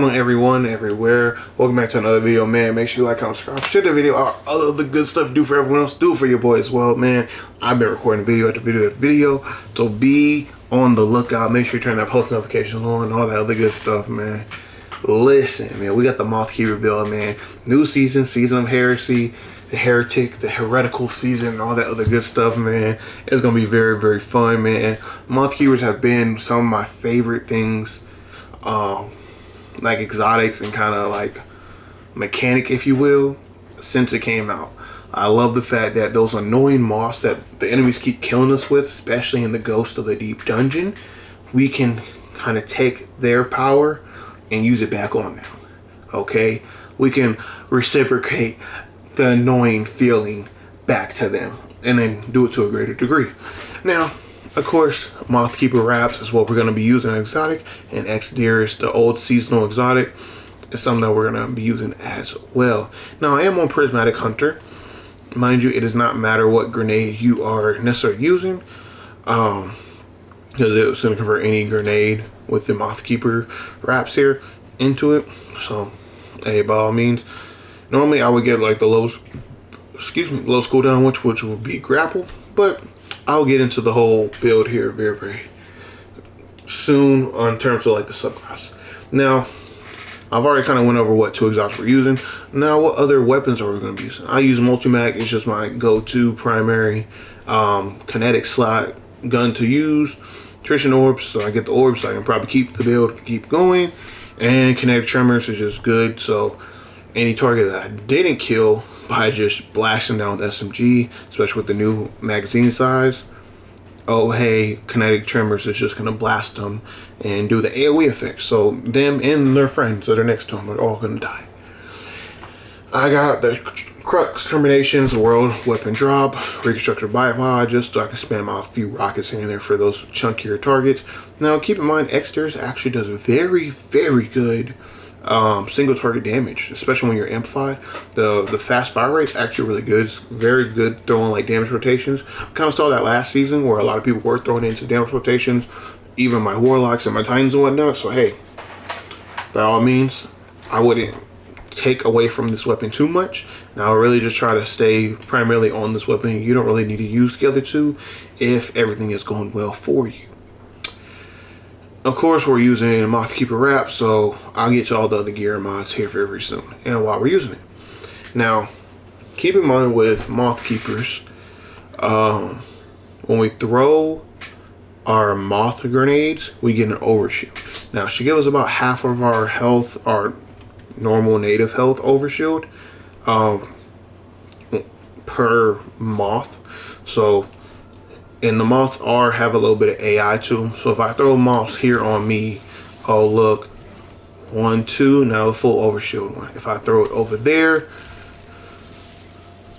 going on, everyone, everywhere? Welcome back to another video, man. Make sure you like, comment, subscribe, share the video. All of the good stuff do for everyone else, do for your boy as well, man. I've been recording video after video after video, so be on the lookout. Make sure you turn that post notifications on, all that other good stuff, man. Listen, man, we got the Moth key reveal, man. New season of Heresy, the Heretic, the Heretical season, and all that other good stuff, man. It's gonna be very, very fun, man. Moth keywers have been some of my favorite things, like exotics and kind of like mechanic, if you will, since it came out. I love the fact that those annoying moths that the enemies keep killing us with, especially in the Ghost of the Deep dungeon, we can kind of take their power and use it back on them. Okay, we can reciprocate the annoying feeling back to them and then do it to a greater degree. Now, of course, Moth Keeper Wraps is what we're going to be using exotic, and X-Deer is the old seasonal exotic. It's something that we're going to be using as well. Now, I am on Prismatic Hunter. Mind you, it does not matter what grenade you are necessarily using, because it's going to convert any grenade with the Moth Keeper Wraps here into it. So, hey, by all means, normally I would get like the lowest cooldown, which would be grapple, but I'll get into the whole build here very, very soon on terms of like the subclass. Now, I've already kind of went over what two exotics we're using. Now, what other weapons are we going to be using? I use multi-mag. It's just my go-to primary kinetic slot gun to use. Attrition orbs, so I get the orbs, so I can probably keep the build, keep going. And kinetic tremors is just good, so any target that I didn't kill by just blasting down with SMG, especially with the new magazine size, oh hey, kinetic tremors is just going to blast them and do the AoE effect. So them and their friends that are next to them are all going to die. I got the Crux Terminations, World Weapon Drop, Reconstructor Bipod, just so I can spam out a few rockets here and there for those chunkier targets. Now keep in mind, X-Deer actually does very, very good single target damage, especially when you're amplified. The fast fire rate's actually really good. It's very good throwing like damage rotations. Kind of saw that last season where a lot of people were throwing into damage rotations, even my warlocks and my titans and whatnot. So hey, by all means, I wouldn't take away from this weapon too much. Now I really just try to stay primarily on this weapon. You don't really need to use the other two if everything is going well for you. Of course, we're using Moth Keeper Wrap, so I'll get to all the other gear mods here very soon, and while we're using it. Now, keep in mind with Moth Keepers, when we throw our Moth grenades, we get an overshield. Now, she gives us about half of our health, our normal native health overshield, per Moth. So, and the moths have a little bit of AI to them. So if I throw moths here on me, oh look, 1, 2, now the full overshield one. If I throw it over there,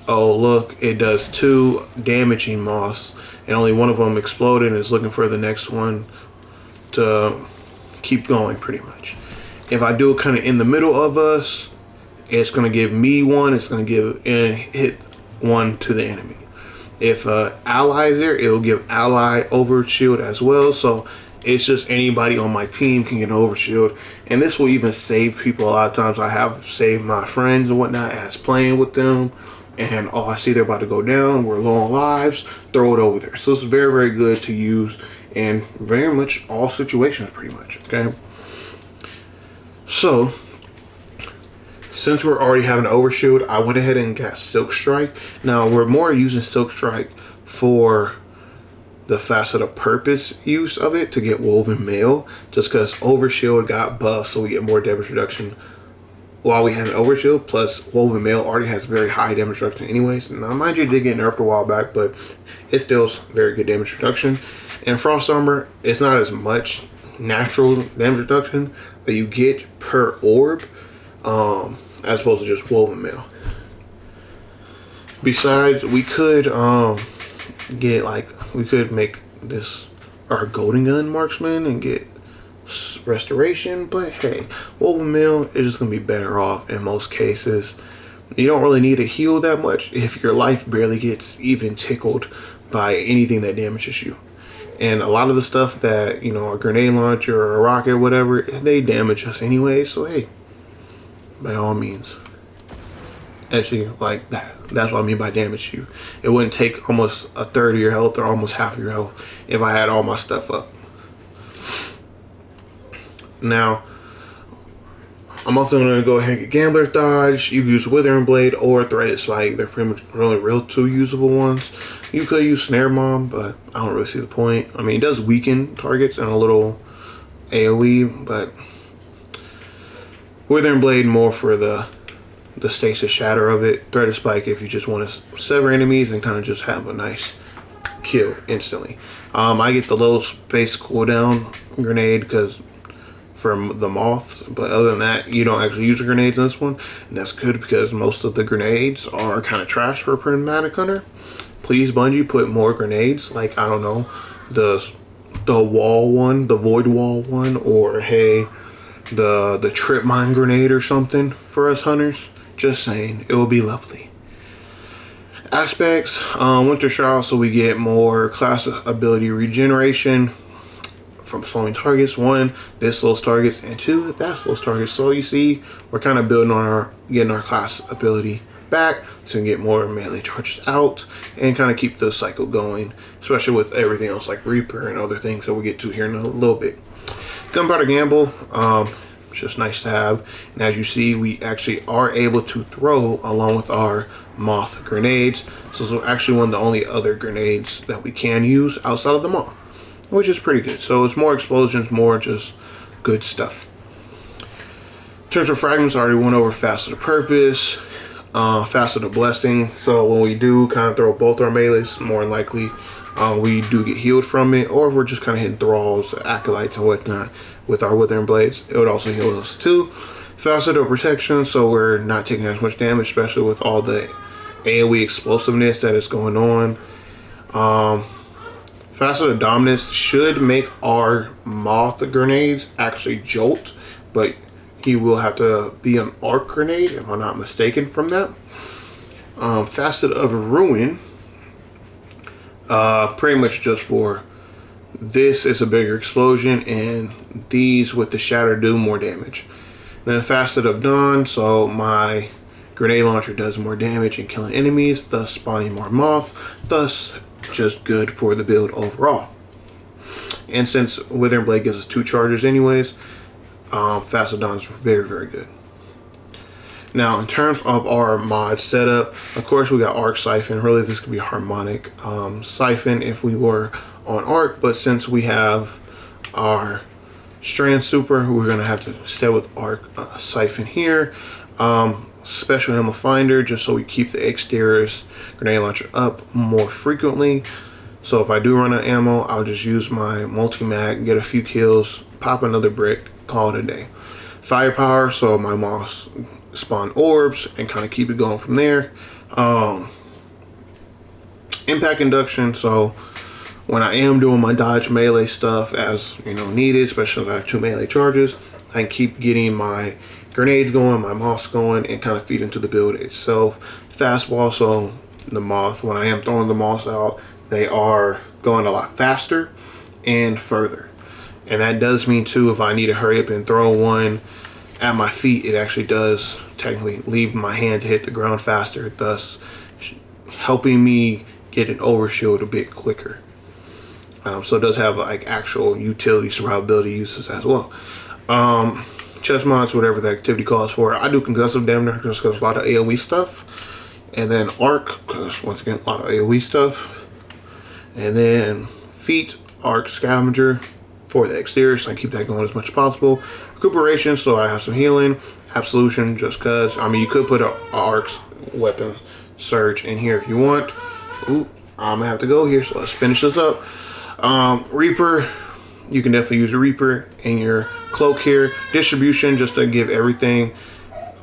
oh look, it does 2 damaging moths, and only one of them exploded and is looking for the next one to keep going pretty much. If I do it kind of in the middle of us, it's going to give me 1, it's going to give hit 1 to the enemy. If ally is there, it'll give ally overshield as well. So it's just anybody on my team can get an overshield, and this will even save people a lot of times. I have saved my friends and whatnot as playing with them, and oh, I see they're about to go down, we're low on lives, throw it over there. So it's very, very good to use in very much all situations pretty much. Okay, so since we're already having an overshield, I went ahead and got Silk Strike. Now, we're more using Silk Strike for the facet purpose use of it to get Woven Mail, just because overshield got buffed, so we get more damage reduction while we have an overshield. Plus, Woven Mail already has very high damage reduction anyways. Now, mind you, it did get nerfed a while back, but it still is very good damage reduction. And Frost Armor, it's not as much natural damage reduction that you get per orb, as opposed to just Woven Mail. Besides, we could make this our Golden Gun Marksman and get restoration, but hey, Woven Mail is just gonna be better off in most cases. You don't really need to heal that much if your life barely gets even tickled by anything that damages you. And a lot of the stuff that, you know, a grenade launcher or a rocket or whatever, they damage us anyway. So hey, by all means, actually, like that's what I mean by damage you. It wouldn't take almost a third of your health or almost half of your health if I had all my stuff up. Now, I'm also going to go ahead and get Gambler's Dodge. You can use Withering Blade or Threaded Spike. They're pretty much really real two usable ones. You could use Snare Bomb, but I don't really see the point. I mean, it does weaken targets and a little AoE, but Withering Blade more for the stasis shatter of it. Threaded Spike if you just want to sever enemies and kind of just have a nice kill instantly. I get the low space cooldown grenade because from the Moth, but other than that, you don't actually use the grenades in this one, and that's good because most of the grenades are kind of trash for a prismatic hunter. Please, Bungie, put more grenades, like, I don't know, the wall one, the void wall one, or hey, the trip mine grenade or something for us hunters. Just saying, it will be lovely. Aspects, Winter Shroud, so we get more class ability regeneration from slowing targets. One, this slows targets, and two, that slows targets. So you see, we're kind of building on getting our class ability back so we can get more melee charges out and kind of keep the cycle going, especially with everything else like Reaper and other things that we'll get to here in a little bit. Gunpowder Gamble, it's just nice to have, and as you see, we actually are able to throw along with our Moth grenades. So it's actually one of the only other grenades that we can use outside of the Moth, which is pretty good. So it's more explosions, more just good stuff. In terms of fragments, I already went over Facet of Purpose, Facet of Blessing. So when we do kind of throw both our melees, more than likely we do get healed from it, or if we're just kind of hitting thralls, acolytes, and whatnot with our Withering Blades, it would also heal us too. Facet of Protection, so we're not taking as much damage, especially with all the AoE explosiveness that is going on. Facet of Dominance should make our Moth grenades actually jolt, but he will have to be an arc grenade if I'm not mistaken from that. Facet of Ruin, pretty much just for this is a bigger explosion, and these with the shatter do more damage. Then Facet of Dawn, so my grenade launcher does more damage in killing enemies, thus spawning more Moths, thus just good for the build overall. And since Withering Blade gives us 2 charges anyways, Facet of Dawn is very, very good. Now, in terms of our mod setup, of course, we got Arc Siphon. Really, this could be Harmonic Siphon if we were on Arc, but since we have our Strand Super, we're going to have to stay with Arc Siphon here. Special Ammo Finder, just so we keep the exteriors grenade launcher up more frequently. So if I do run out of ammo, I'll just use my multi-mag, get a few kills, pop another brick, call it a day. Firepower, so my Moths spawn orbs and kind of keep it going from there. Impact Induction, so when I am doing my dodge melee stuff as you know needed, especially if I have 2 melee charges, I can keep getting my grenades going, my Moths going, and kind of feed into the build itself. Fastball, so the Moth, when I am throwing the Moths out, they are going a lot faster and further. And that does mean too, if I need to hurry up and throw one at my feet, it actually does technically leave my hand to hit the ground faster, thus helping me get an overshield a bit quicker. So it does have like actual utility survivability uses as well. Chest mods, whatever the activity calls for. I do concussive damage just because a lot of AoE stuff. And then arc, because once again, a lot of AoE stuff. And then feet, arc, scavenger for the exterior, so I keep that going as much as possible. Recuperation, so I have some healing. Absolution, just because. I mean, you could put an arc weapon surge in here if you want. Ooh, I'm gonna have to go here, so let's finish this up. Reaper, you can definitely use a Reaper in your cloak here. Distribution, just to give everything,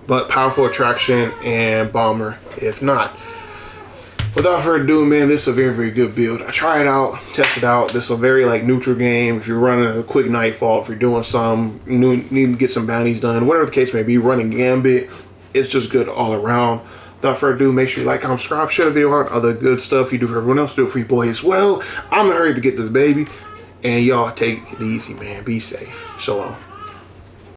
but powerful attraction and bomber if not. Without further ado, man, this is a very, very good build. I tried it out, tested it out. This is a very like neutral game. If you're running a quick nightfall, if you're doing some, need to get some bounties done, whatever the case may be, running Gambit, it's just good all around. Without further ado, make sure you like, comment, subscribe, share the video out. Other good stuff you do for everyone else, do it for your boy as well. I'm in a hurry to get this baby. And y'all take it easy, man. Be safe. Shalom.